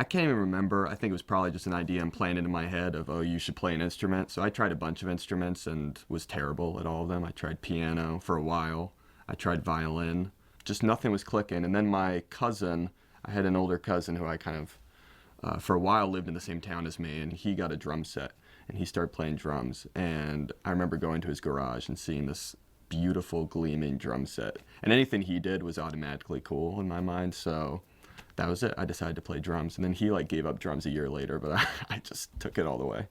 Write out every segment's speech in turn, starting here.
I can't even remember. I think it was probably just an idea implanted in my head of, oh, you should play an instrument. So I tried a bunch of instruments and was terrible at all of them. I tried piano for a while. I tried violin. Just nothing was clicking. And then my cousin, I had an older cousin who I kind of, for a while, lived in the same town as me, and he got a drum set, and he started playing drums. And I remember going to his garage and seeing this beautiful, gleaming drum set. And anything he did was automatically cool in my mind, so that was it. I decided to play drums. And then he like gave up drums a year later, but I just took it all the way.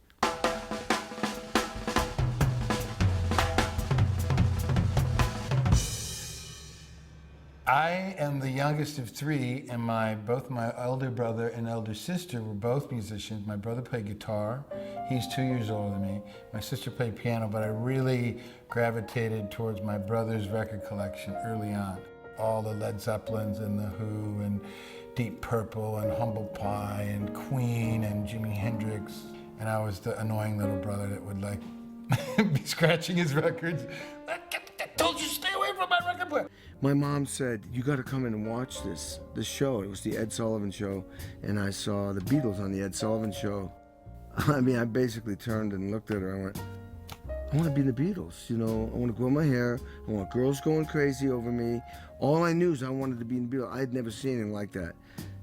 I am the youngest of three, and both my elder brother and elder sister were both musicians. My brother played guitar. He's 2 years older than me. My sister played piano, but I really gravitated towards my brother's record collection early on. All the Led Zeppelins and The Who and Deep Purple and Humble Pie and Queen and Jimi Hendrix. And I was the annoying little brother that would like be scratching his records. I told you stay away from my record player. My mom said, you gotta come in and watch this show. It was the Ed Sullivan Show, and I saw the Beatles on the Ed Sullivan Show. I mean, I basically turned and looked at her. I went, I wanna be the Beatles, you know? I wanna grow my hair. I want girls going crazy over me. All I knew is I wanted to be in the Beatles. I had never seen anything like that.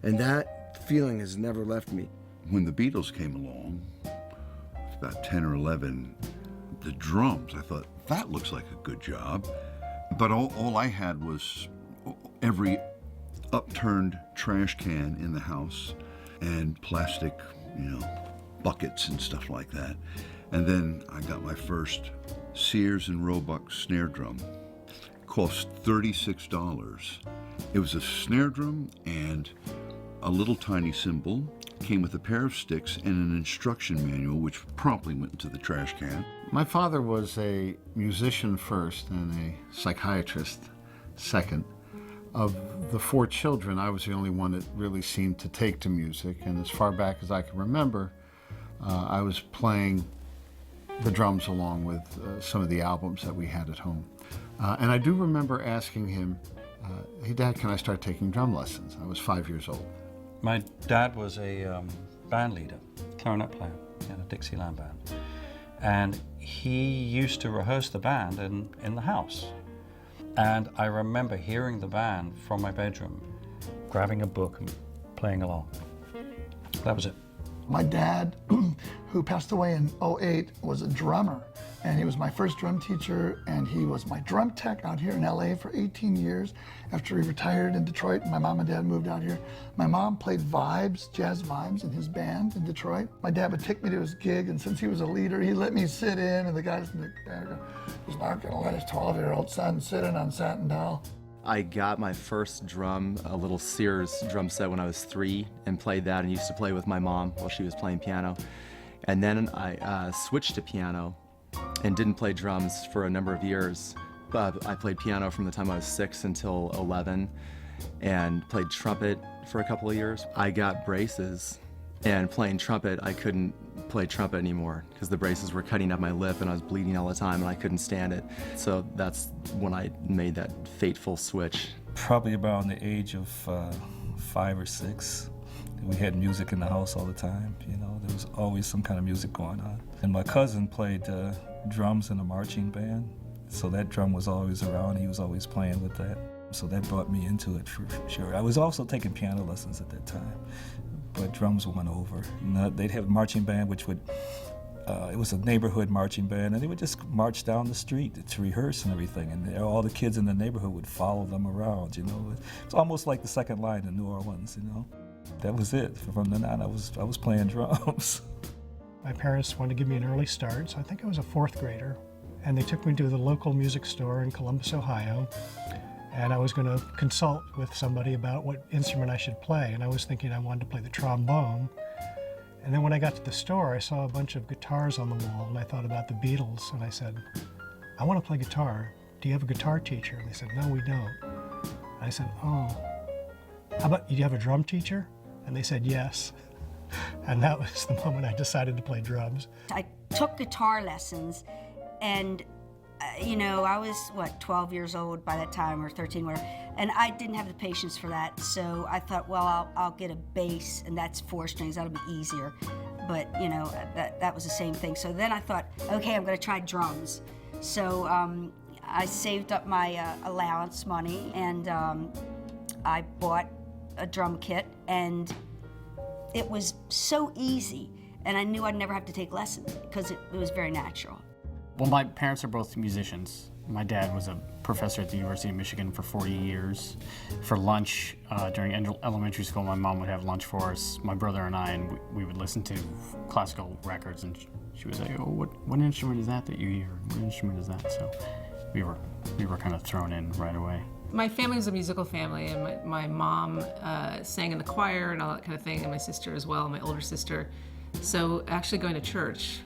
And that feeling has never left me. When the Beatles came along, about 10 or 11, the drums, I thought, that looks like a good job. But all I had was every upturned trash can in the house and plastic, buckets and stuff like that. And then I got my first Sears and Roebuck snare drum. It cost $36. It was a snare drum and a little tiny cymbal, came with a pair of sticks and an instruction manual, which promptly went into the trash can. My father was a musician first and a psychiatrist second. Of the four children, I was the only one that really seemed to take to music, and as far back as I can remember, I was playing the drums along with some of the albums that we had at home. And I do remember asking him, hey Dad, can I start taking drum lessons? I was 5 years old. My dad was a band leader, clarinet player in a Dixieland band. And he used to rehearse the band in the house. And I remember hearing the band from my bedroom, grabbing a book and playing along. That was it. My dad, who passed away in '08, was a drummer. And he was my first drum teacher, and he was my drum tech out here in LA for 18 years. After he retired in Detroit, my mom and dad moved out here. My mom played vibes, jazz vibes in his band in Detroit. My dad would take me to his gig, and since he was a leader, he let me sit in, and the guys in the band go, he's not gonna let his 12-year-old son sit in on Sandow. I got my first drum, a little Sears drum set when I was 3, and played that and used to play with my mom while she was playing piano. And then I switched to piano and didn't play drums for a number of years. I played piano from the time I was 6 until 11 and played trumpet for a couple of years. I got braces, and playing trumpet, I couldn't play trumpet anymore because the braces were cutting up my lip and I was bleeding all the time and I couldn't stand it. So that's when I made that fateful switch. Probably around the age of 5 or 6. We had music in the house all the time, there was always some kind of music going on. And my cousin played drums in a marching band, so that drum was always around, he was always playing with that. So that brought me into it for sure. I was also taking piano lessons at that time, but drums went over. And they'd have a marching band, which would, it was a neighborhood marching band, and they would just march down the street to rehearse and everything, and all the kids in the neighborhood would follow them around, It's almost like the second line in New Orleans, That was it. From then on, I was playing drums. My parents wanted to give me an early start, so I think I was a 4th grader. And they took me to the local music store in Columbus, Ohio. And I was going to consult with somebody about what instrument I should play. And I was thinking I wanted to play the trombone. And then when I got to the store, I saw a bunch of guitars on the wall, and I thought about the Beatles. And I said, I want to play guitar. Do you have a guitar teacher? And they said, no, we don't. I said, oh, how about, do you have a drum teacher? And they said yes. And that was the moment I decided to play drums. I took guitar lessons, and I was, 12 years old by that time, or 13, whatever. And I didn't have the patience for that, so I thought, well, I'll get a bass, and that's 4 strings, that'll be easier. But, you know, that was the same thing. So then I thought, okay, I'm gonna try drums. So I saved up my allowance money, and I bought a drum kit, and it was so easy, and I knew I'd never have to take lessons because it was very natural. Well, my parents are both musicians. My dad was a professor at the University of Michigan for 40 years. For lunch, during elementary school, my mom would have lunch for us, my brother and I, and we would listen to classical records, and she would say, oh, what instrument is that you hear? What instrument is that? So we were kind of thrown in right away. My family was a musical family, and my mom sang in the choir and all that kind of thing, and my sister as well, my older sister. So actually going to church,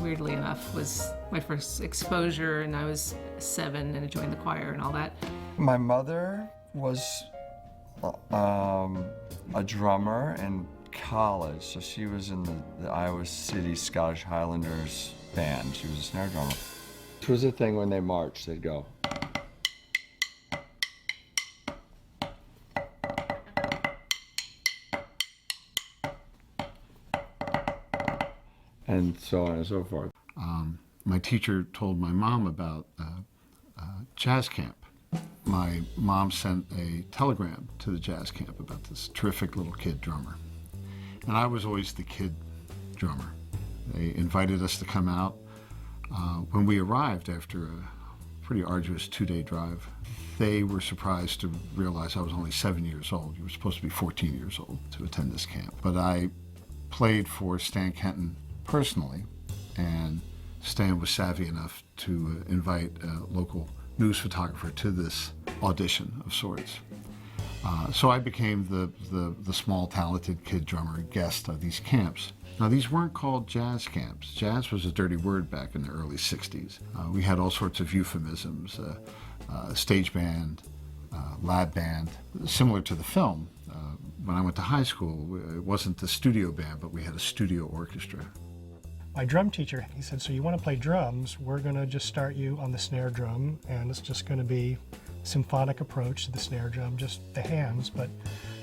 weirdly enough, was my first exposure, and I was 7 and joined the choir and all that. My mother was a drummer in college, so she was in the Iowa City Scottish Highlanders band. She was a snare drummer. It was a thing when they marched, they'd go. And so on and so forth. My teacher told my mom about jazz camp. My mom sent a telegram to the jazz camp about this terrific little kid drummer. And I was always the kid drummer. They invited us to come out. When we arrived after a pretty arduous 2-day drive, they were surprised to realize I was only 7 years old. You were supposed to be 14 years old to attend this camp. But I played for Stan Kenton personally, and Stan was savvy enough to invite a local news photographer to this audition of sorts. So I became the small talented kid drummer guest of these camps. Now these weren't called jazz camps. Jazz was a dirty word back in the early 60s. We had all sorts of euphemisms, stage band, lab band, similar to the film. When I went to high school, it wasn't the studio band, but we had a studio orchestra. My drum teacher, he said, so you want to play drums, we're going to just start you on the snare drum, and it's just going to be symphonic approach to the snare drum, just the hands, but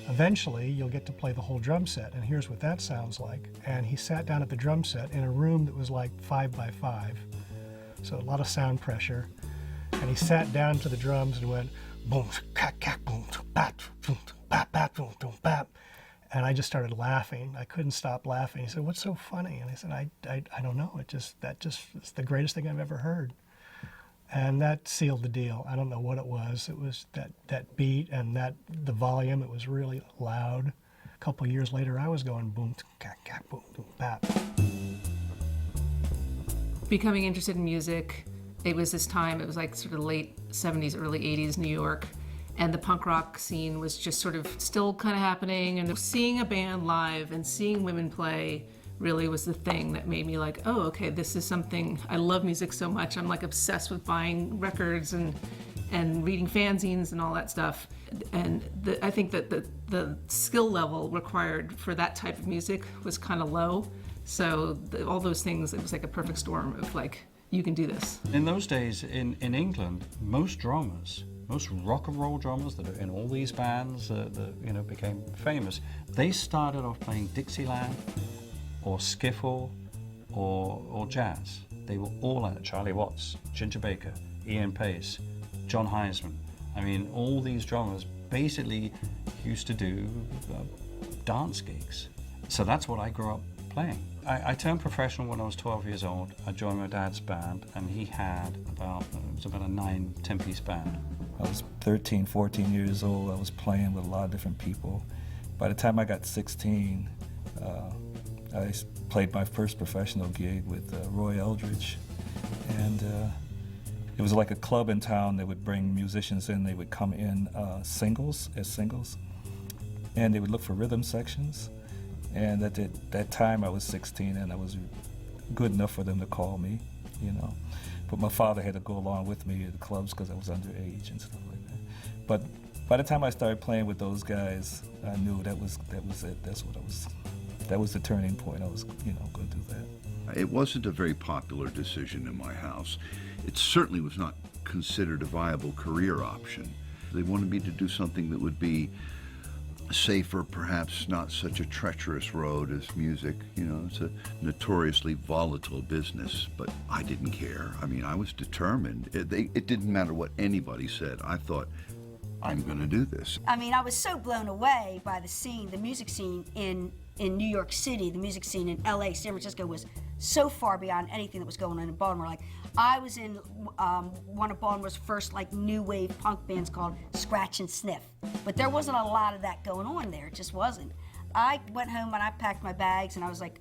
eventually you'll get to play the whole drum set, and here's what that sounds like. And he sat down at the drum set in a room that was like 5 by 5, so a lot of sound pressure, and he sat down to the drums and went boom, cack, cack, boom, bat, boom, bat, bat, boom, boom, bat. And I just started laughing. I couldn't stop laughing. He said, "What's so funny?" And I said, I don't know. That just is the greatest thing I've ever heard." And that sealed the deal. I don't know what it was. It was that beat and the volume. It was really loud. A couple of years later, I was going boom, cack, cack, boom, boom, bap. Becoming interested in music, it was this time, it was like sort of late 70s, early 80s New York. And the punk rock scene was just sort of still kind of happening. And seeing a band live and seeing women play really was the thing that made me like, oh, okay, this is something, I love music so much. I'm like obsessed with buying records and reading fanzines and all that stuff. And I think that the skill level required for that type of music was kind of low. So all those things, it was like a perfect storm of like, you can do this. In those days in England, most rock and roll drummers that are in all these bands that became famous, they started off playing Dixieland or skiffle or jazz. They were all like Charlie Watts, Ginger Baker, Ian Pace, John Heisman. I mean, all these drummers basically used to do dance gigs. So that's what I grew up playing. I turned professional when I was 12 years old. I joined my dad's band, and he had about a 9-10-piece band. I was 13, 14 years old. I was playing with a lot of different people. By the time I got 16, I played my first professional gig with Roy Eldridge. And it was like a club in town that would bring musicians in. They would come in as singles, and they would look for rhythm sections. And at that time, I was 16, and I was good enough for them to call me, But my father had to go along with me to the clubs because I was underage and stuff like that. But by the time I started playing with those guys, I knew that was it. That was the turning point. I was, going to do that. It wasn't a very popular decision in my house. It certainly was not considered a viable career option. They wanted me to do something that would be safer, perhaps not such a treacherous road as music. You know, it's a notoriously volatile business, but I didn't care. I mean, I was determined. It didn't matter what anybody said. I thought, I'm going to do this. I mean, I was so blown away by the scene, the music scene in New York City, the music scene in LA, San Francisco was so far beyond anything that was going on in Baltimore. Like, I was in one of Baltimore's first like new wave punk bands called Scratch and Sniff, but there wasn't a lot of that going on there. It just wasn't. I went home and I packed my bags and I was like,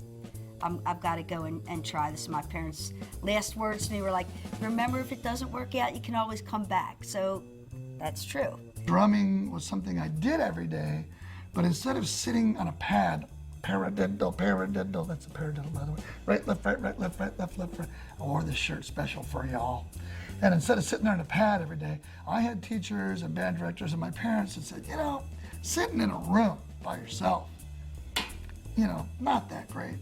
I've got to go and try this. My parents' last words to me were like, remember, if it doesn't work out, you can always come back. So that's true. Drumming was something I did every day, but instead of sitting on a pad, paradiddle, paradiddle, that's a paradiddle, by the way. Right, left, right, left, right. I wore this shirt special for y'all. And instead of sitting there on a pad every day, I had teachers and band directors and my parents that said, you know, sitting in a room by yourself, you know, not that great.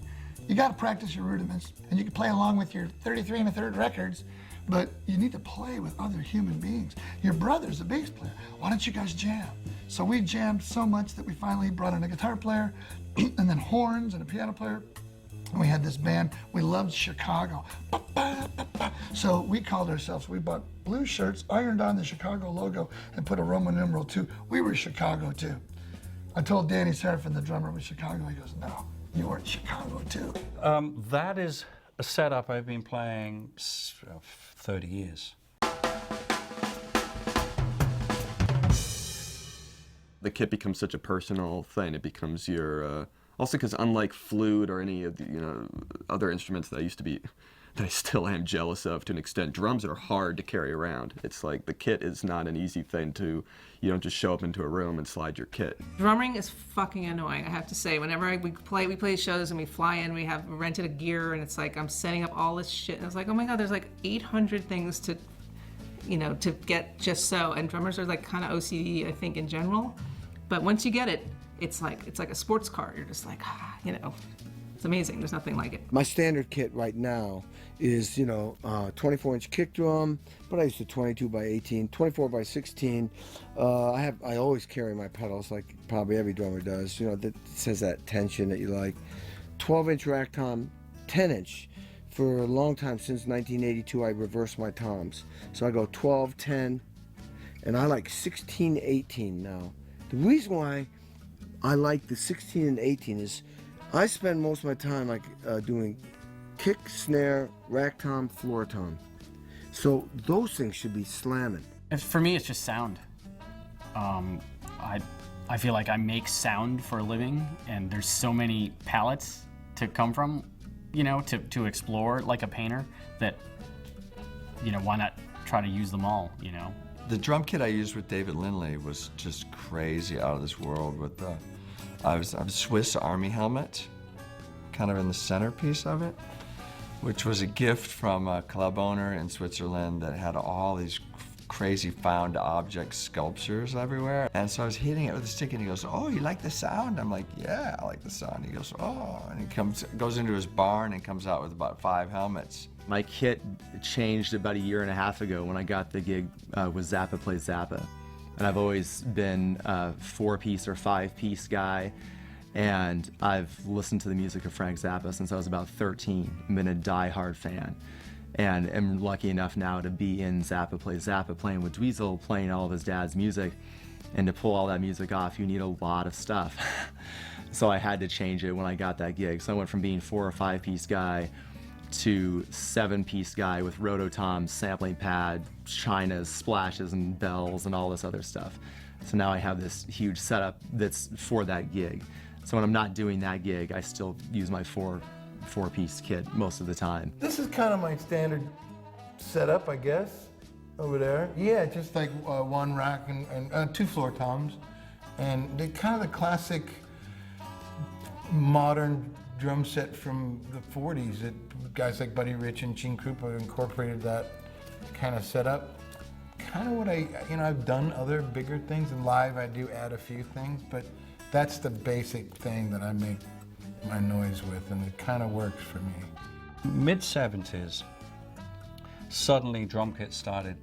You got to practice your rudiments, and you can play along with your 33 1/3 records, but you need to play with other human beings. Your brother's a bass player. Why don't you guys jam? So we jammed so much that we finally brought in a guitar player and then horns and a piano player. And we had this band. We loved Chicago. So we called ourselves, we bought blue shirts, ironed on the Chicago logo, and put a Roman numeral 2. We were Chicago too. I told Danny Serafin, the drummer, was Chicago. He goes, no, you weren't Chicago too. That is a setup I've been playing 30 years. The kit becomes such a personal thing. It becomes your, also because unlike flute or any of the, you know, other instruments that I still am jealous of to an extent, drums are hard to carry around. It's like the kit is not an easy thing to, you don't just show up into a room and slide your kit. Drumming is fucking annoying, I have to say. Whenever we play shows and we fly in, we have rented a gear and it's like I'm setting up all this shit and it's like, oh my God, there's like 800 things to, you know, to get just so. And drummers are like kind of OCD, I think, in general. But once you get it, it's like a sports car. You're just like, you know, it's amazing. There's nothing like it. My standard kit right now is, you know, 24-inch kick drum, but I used to 22 by 18, 24 by 16. I always carry my pedals like probably every drummer does. You know, that says that tension that you like. 12-inch rack tom, 10-inch. For a long time, since 1982, I reversed my toms. So I go 12, 10, and I like 16, 18 now. The reason why I like the 16 and 18 is I spend most of my time like doing kick, snare, rack tom, floor tom. So those things should be slamming. For me, it's just sound. I feel like I make sound for a living, and there's so many palettes to come from, you know, to explore like a painter that, you know, why not try to use them all, you know? The drum kit I used with David Lindley was just crazy, out of this world. With I was a Swiss Army helmet, kind of in the centerpiece of it, which was a gift from a club owner in Switzerland that had all these crazy found object sculptures everywhere. And so I was hitting it with a stick, and he goes, "Oh, you like the sound?" I'm like, "Yeah, I like the sound." He goes, "Oh," and he goes into his barn and comes out with about 5 helmets. My kit changed about 1.5 years ago when I got the gig with Zappa Plays Zappa. And I've always been a 4-piece or 5-piece guy. And I've listened to the music of Frank Zappa since I was about 13. I've been a die-hard fan. And am lucky enough now to be in Zappa Plays Zappa, playing with Dweezil, playing all of his dad's music. And to pull all that music off, you need a lot of stuff. So I had to change it when I got that gig. So I went from being 4 or 5-piece guy to 7-piece guy with rototoms, sampling pad, chinas, splashes, and bells, and all this other stuff. So now I have this huge setup that's for that gig. So when I'm not doing that gig, I still use my 4-piece kit most of the time. This is kind of my standard setup, I guess, over there. Yeah, just like one rack and 2 floor toms. And they're kind of the classic modern drum set from the 40s that guys like Buddy Rich and Gene Krupa incorporated that kind of setup. Kind of what I've done other bigger things, and live I do add a few things, but that's the basic thing that I make my noise with, and it kind of works for me. Mid-70s, suddenly drum kits started